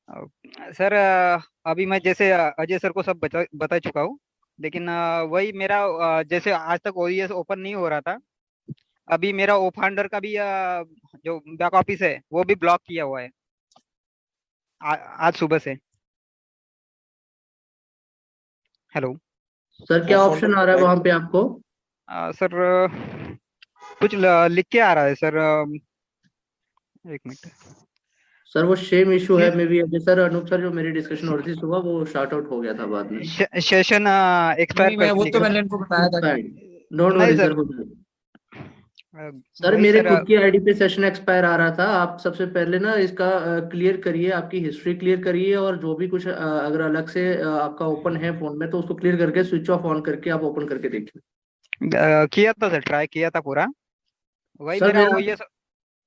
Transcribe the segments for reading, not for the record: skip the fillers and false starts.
Sir अभी मैं जैसे अजय सर को सब बता बता चुका हूँ। लेकिन वही मेरा जैसे आज तक ओईएस ओपन नहीं हो रहा था। अभी मेरा ओ फाउंडर का भी जो बैक ऑफिस है वो भी ब्लॉक किया हुआ है आज सुबह से। हेलो। सर वो क्या फोल्डर ऑप्शन आ को रहा है राइट। वहां पे आपको? सर कुछ लिख के आ रहा है सर। एक मिनट। सर वो सेम इशू है please. Maybe. Ajay sir, Anup sir, जो मेरी डिस्कशन हो रही थी सुबह, वो शार्ट आउट हो गया था बाद में। सेशन नहीं एक्सपायर नहीं, कर मैं वो लिखा तो है। मैंने इनको बताया था। डोंट नहीं वरी सर। सर। सर वही मेरे सर। खुद की आईडी पे सेशन एक्सपायर आ रहा था। आप सबसे पहले ना इसका क्लियर करिए, आपकी हिस्ट्री क्लियर करिए, और जो भी कुछ अगर अलग से आपका ओपन है फोन में तो उसको क्लियर करके स्विच ऑफ ऑन करके आप ओपन करके देखिए। किया था सर, ट्राई किया था पूरा। वही सर मेरा मेरा। ओईएस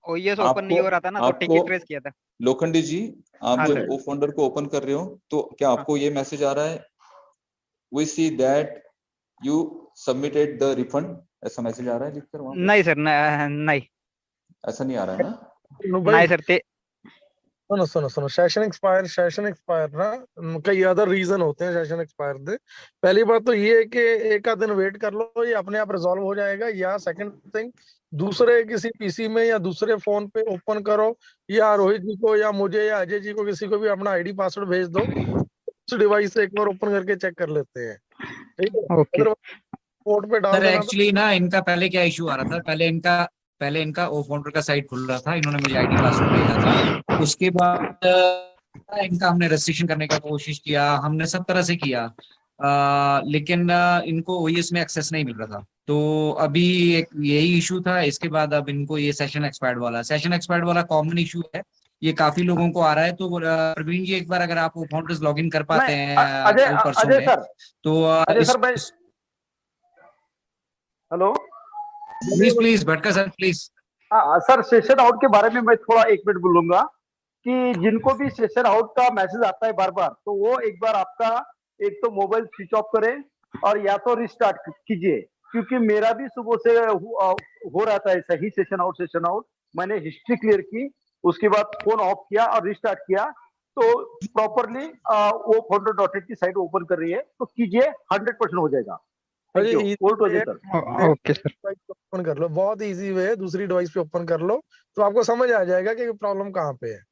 ओईएस ओपन नहीं आपको हो रहा था ना, तो आपको टिकट रेस किया था। लोखंडी जी, आप हाँ जब सर। सर वो फोल्डर को ओपन कर रहे हो तो क्या हाँ। आपको ये मैसेज आ रहा है, we see that you submitted the refund, ऐसा मैसेज आ रहा है लिखकर वहां पे? नहीं सर, नहीं। ऐसा नहीं आ रहा है ना? नो नहीं भाई, सर सुनो सुनो सुनो, सेशन एक्सपायर ना, कई अदर रीजन होते हैं सेशन एक्सपायर दे। पहली बात तो ये है कि एक आध दिन वेट कर लो, ये अपने आप रिजॉल्व हो जाएगा। या सेकंड थिंग, दूसरे किसी पीसी में या दूसरे फोन पे ओपन करो, या रोहित जी को या मुझे या अजय जी को किसी को भी अपना आईडी पासवर्ड भेज दो, उस डिवाइस से एक बार ओपन करके चेक कर लेते हैं। ठीक है, ओके। अगर कोड पे डाल सर देना तो। एक्चुअली ना इनका पहले क्या इशू आ रहा था, पहले इनका ओ फाउंडर का साइट खुल रहा था, इन्होंने मुझे आईडी पासवर्ड भेजा था। उसके बाद इनका हमने रेस्ट्रिक्शन करने का कोशिश किया, हमने सब तरह से किया। लेकिन इनको ओईएस में एक्सेस नहीं मिल रहा था। तो अभी एक यही इशू था। इसके बाद अब इनको ये सेशन एक्सपायर्ड वाला कॉमन इशू है, ये काफी लोगों को आ रहा है। तो प्रवीण जी, एक बार अगर आप वो फाउंडर्स लॉग इन कर मैं पाते हैं अजय कल परसों अजय में, सर तो अजय सर मैं हेलो। प्लीज प्लीज भटका sir please. Sir session out के बारे में मैं थोड़ा एक मिनट बोलूंगा कि जिनको भी सेशन आउट का मैसेज आता है बार बार, तो वो एक बार आपका एक तो मोबाइल स्विच ऑफ करें और या तो रिस्टार्ट कीजिए। क्योंकि मेरा भी सुबह से हो रहा था ऐसा ही, सेशन आउट। मैंने हिस्ट्री क्लियर की, उसके बाद फोन ऑफ किया और रिस्टार्ट किया, तो प्रॉपरली वो फोल्डर डॉट नेट की साइट ओपन कर रही है, तो कीजिए, 100% हो जाएगा। थैंक अरे यू। easy बोल तो way अजय है, सर। Okay sir. ओपन कर लो, बहुत इजी वे है। दूसरी डिवाइस पे ओपन कर लो तो आपको समझ आ जाएगा कि प्रॉब्लम कहाँ पे है।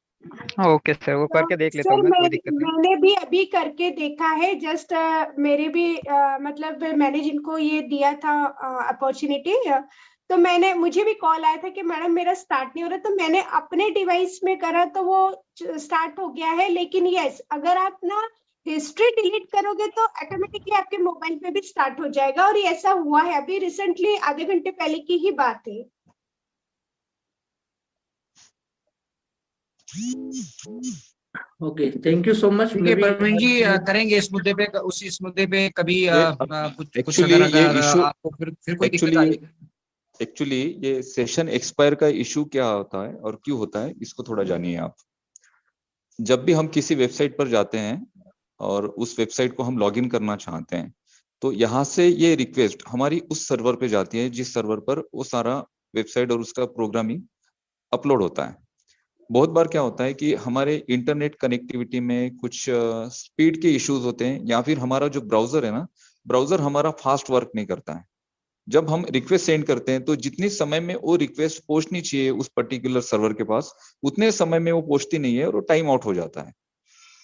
ओके सर, वो करके देख लेता सर हूँ मैं, कोई दिक्कत नहीं। मैंने भी अभी करके देखा है। जस्ट मेरे भी मतलब मैंने जिनको ये दिया था अपॉर्चुनिटी, तो मैंने मुझे भी कॉल आया था कि मैडम मेरा स्टार्ट नहीं हो रहा, तो मैंने अपने डिवाइस में करा तो वो स्टार्ट हो गया है। लेकिन यस, अगर आप ना हिस्ट्री डिलीट करोगे तो ऑटोमेटिकली आपके मोबाइल पे भी स्टार्ट हो जाएगा। और ये ऐसा हुआ है, अभी रिसेंटली आधे घंटे पहले की ही बात है। Okay, thank you so much. ठीक मे है बी प्रवीण जी, करेंगे इस मुद्दे पे कभी ये कुछ एक्चुअली अगर ये अगर इशू आपको फिर कोई दिक्कत एक्चुअली आ जाएगी। एक्चुअली ये सेशन एक्सपायर का इशू क्या होता है और क्यों होता है, इसको थोड़ा जानिए आप। जब भी हम किसी वेबसाइट पर जाते हैं और उस वेबसाइट को हम लॉगिन करना चाहते हैं, तो यहाँ से ये रिक्वेस्ट हमारी उस सर्वर पे जाती है जिस सर्वर पर वो सारा वेबसाइट और उसका प्रोग्रामिंग अपलोड होता है। बहुत बार क्या होता है कि हमारे इंटरनेट कनेक्टिविटी में कुछ स्पीड के इश्यूज होते हैं, या फिर हमारा जो ब्राउजर है ना, ब्राउजर हमारा फास्ट वर्क नहीं करता है। जब हम रिक्वेस्ट सेंड करते हैं तो जितनी समय में वो रिक्वेस्ट पहुंचनी चाहिए उस पर्टिकुलर सर्वर के पास, उतने समय में वो पहुंचती नहीं है और वो टाइम आउट हो जाता है।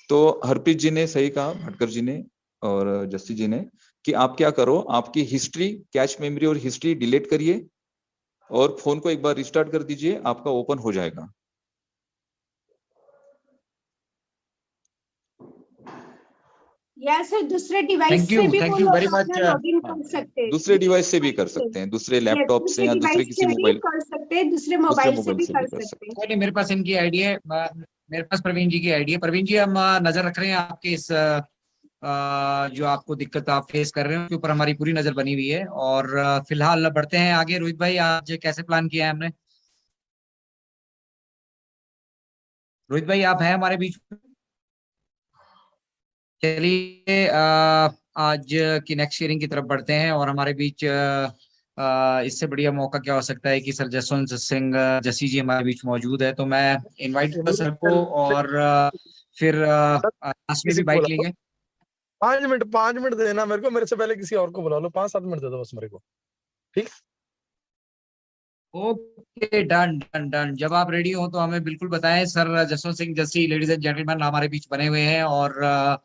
तो हरप्रीत जी ने सही कहा, भटकर जी ने और जस्सी जी ने, कि आप क्या करो, आपकी हिस्ट्री, कैश मेमोरी और हिस्ट्री डिलीट करिए और फोन को एक बार रिस्टार्ट कर दीजिए, आपका ओपन हो जाएगा। या सर दूसरे डिवाइस से भी थैंक वो यू लोग वेरी मच। अपना लॉगिन हाँ, कर सकते हैं। दूसरे डिवाइस से भी कर सकते हैं, दूसरे लैपटॉप से दूसरे या दूसरे डिवाइस किसी से भी मोबाइल कर सकते हैं, दूसरे दूसरे मोबाइल से मोबाइल भी से भी कर कर सकते हैं। सकते नहीं, मेरे पास इनकी आईडी है। मेरे पास प्रवीण जी की आईडी है। प्रवीण जी, हम नजर रख रहे हैं आपके इस जो आपको दिक्कत आप फेस कर रहे हैं उसके ऊपर हमारी पूरी नजर बनी हुई है। और फिलहाल बढ़ते हैं आगे। रोहित भाई, आज कैसे प्लान किया है हमने? रोहित भाई, आप हैं हमारे बीच में? चलिए आज की नेक्स्ट शेयरिंग की तरफ बढ़ते हैं। और हमारे बीच इससे बढ़िया मौका क्या हो सकता है कि सर जसवंत सिंह जसी जी हमारे बीच मौजूद है। तो मैं इनवाइट करूंगा सर को, और फिर सर, लास्ट में किसी भी को बाइक बुला लो, लेंगे। 5 मिनट देना मेरे को, मेरे से पहले किसी और को बुला लो, 5-7 मिनट दे दो बस मेरे को, ठीक। Okay, done done done. जब आप रेडी हो तो हमें बिल्कुल बताएं। Sir Jaswant Singh Jassi, ladies and gentleman, हमारे बीच बने हुए हैं। और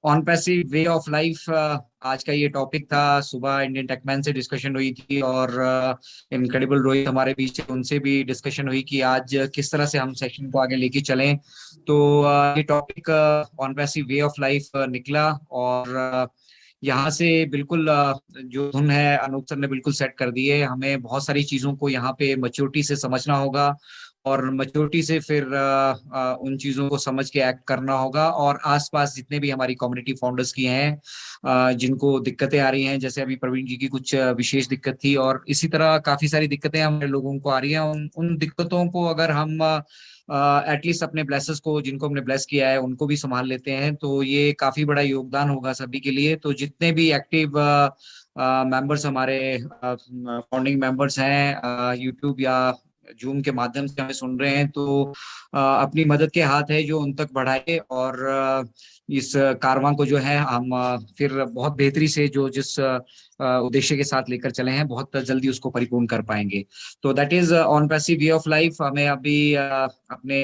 on passive way of life आज का ये टॉपिक था। सुबह इंडियन टेकमैन से डिस्कशन हुई थी और इनक्रेडिबल रोहित हमारे बीच है, उनसे भी डिस्कशन हुई कि आज किस तरह से हम सेशन को आगे लेके चलें। तो ये topic on passive way of life निकला। और यहाँ से बिल्कुल जो धुन है अनूप सर ने बिल्कुल सेट कर दी है। हमें बहुत सारी चीजों को यहाँ पे मैच्योरिटी से समझना होगा और मैच्योरिटी से फिर उन चीजों को समझ के एक्ट करना होगा। और आसपास जितने भी हमारी कम्युनिटी फाउंडर्स की हैं, जिनको दिक्कतें आ रही हैं, जैसे अभी प्रवीण जी की कुछ विशेष दिक्कत थी, और इसी तरह काफी सारी दिक्कतें हमारे लोगों को आ रही हैं। उन दिक्कतों को अगर हम एटलीस्ट अपने ब्लेसेस को, जिनको हमने ब्लेस किया है, उनको भी संभाल लेते हैं, तो ये काफी बड़ा योगदान होगा सभी के लिए। तो जितने भी एक्टिव मेंबर्स हमारे फाउंडिंग मेंबर्स हैं, यूट्यूब या जूम के माध्यम से हमें सुन रहे हैं, तो अपनी मदद के हाथ है जो उन तक बढ़ाए। और इस कारवां को जो है हम फिर बहुत बेहतरी से जो जिस उद्देश्य के साथ लेकर चले हैं, बहुत जल्दी उसको परिपूर्ण कर पाएंगे। तो that is on passive way of life. हमें अभी अपने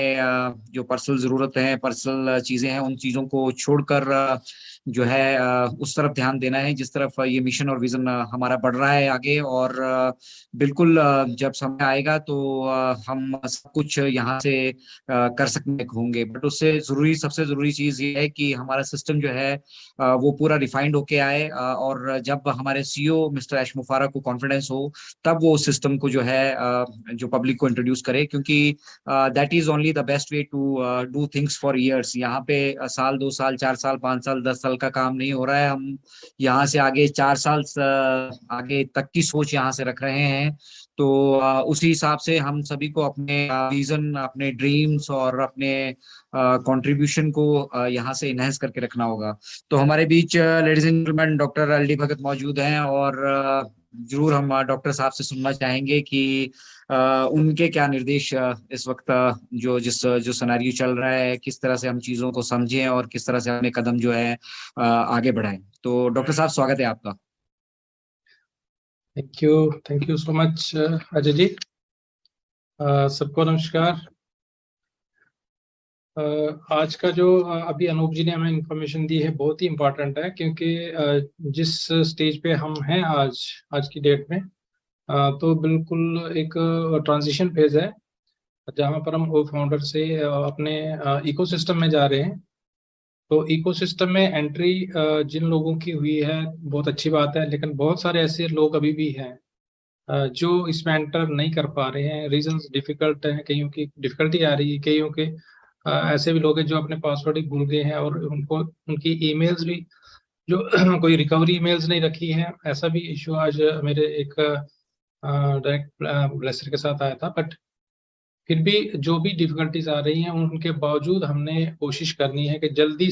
जो पर्सनल जरूरत है, पर्सनल चीजें हैं, उन चीजों को छोड़कर जो है उस तरफ ध्यान देना है जिस तरफ ये मिशन और विजन हमारा बढ़ रहा है आगे। और बिल्कुल जब समय आएगा तो हम सब कुछ यहाँ से कर सकने होंगे। बट उससे जरूरी, सबसे जरूरी चीज ये है कि हमारा सिस्टम जो है वो पूरा रिफाइंड होके आए। और जब हमारे सीईओ मिस्टर ऐश मुफारा को कॉन्फिडेंस हो, तब वो सिस्टम को जो है जो पब्लिक को इंट्रोड्यूस करे। क्योंकि that is only the best way to do things for years. यहाँ पे साल, 2 साल, 4 साल, 5 साल, 10 साल का काम नहीं हो रहा है। हम यहाँ से आगे 4 साल आगे तक की सोच यहाँ से रख रहे हैं। तो उसी हिसाब से हम सभी को अपने विजन, अपने ड्रीम्स और अपने कंट्रीब्यूशन को यहाँ से इनहेंस करके रखना होगा। तो हमारे बीच ladies and gentleman doctor L D. Bhagat मौजूद हैं। और जरूर हम डॉक्टर साहब से सुनना चाहेंगे कि उनके क्या निर्देश इस वक्त जो सिनेरियो चल रहा है, किस तरह से हम चीजों को समझें और किस तरह से अपने कदम जो है आगे बढ़ाएं। तो डॉक्टर साहब, स्वागत है आपका। Thank you so much Ajay ji. सबको नमस्कार। आज का जो अभी अनूप जी ने हमें इंफॉर्मेशन दी है बहुत ही इम्पोर्टेंट है, क्योंकि जिस स्टेज पे हम हैं आज की डेट में, तो बिल्कुल एक ट्रांजिशन फेज है जहाँ पर हम फाउंडर से अपने इकोसिस्टम में जा रहे हैं। तो इकोसिस्टम में एंट्री जिन लोगों की हुई है बहुत अच्छी बात है, लेकिन बहुत सारे ऐसे लोग अभी भी हैं जो इसमें एंटर नहीं कर पा रहे हैं। रीजंस डिफिकल्ट हैं, कईयों की डिफिकल्टी आ रही है, कईयों के ऐसे भी लोग हैं जो अपने पासवर्ड ही भूल गए हैं और उनको उनकी ईमेल्स भी जो कोई रिकवरी ईमेल्स नहीं रखी है। ऐसा भी इशू आज मेरे एक डायरेक्ट ब्लेसर के साथ आया था। बट फिर भी जो भी डिफिकल्टीज आ रही हैं, उनके बावजूद हमने कोशिश करनी है कि जल्दी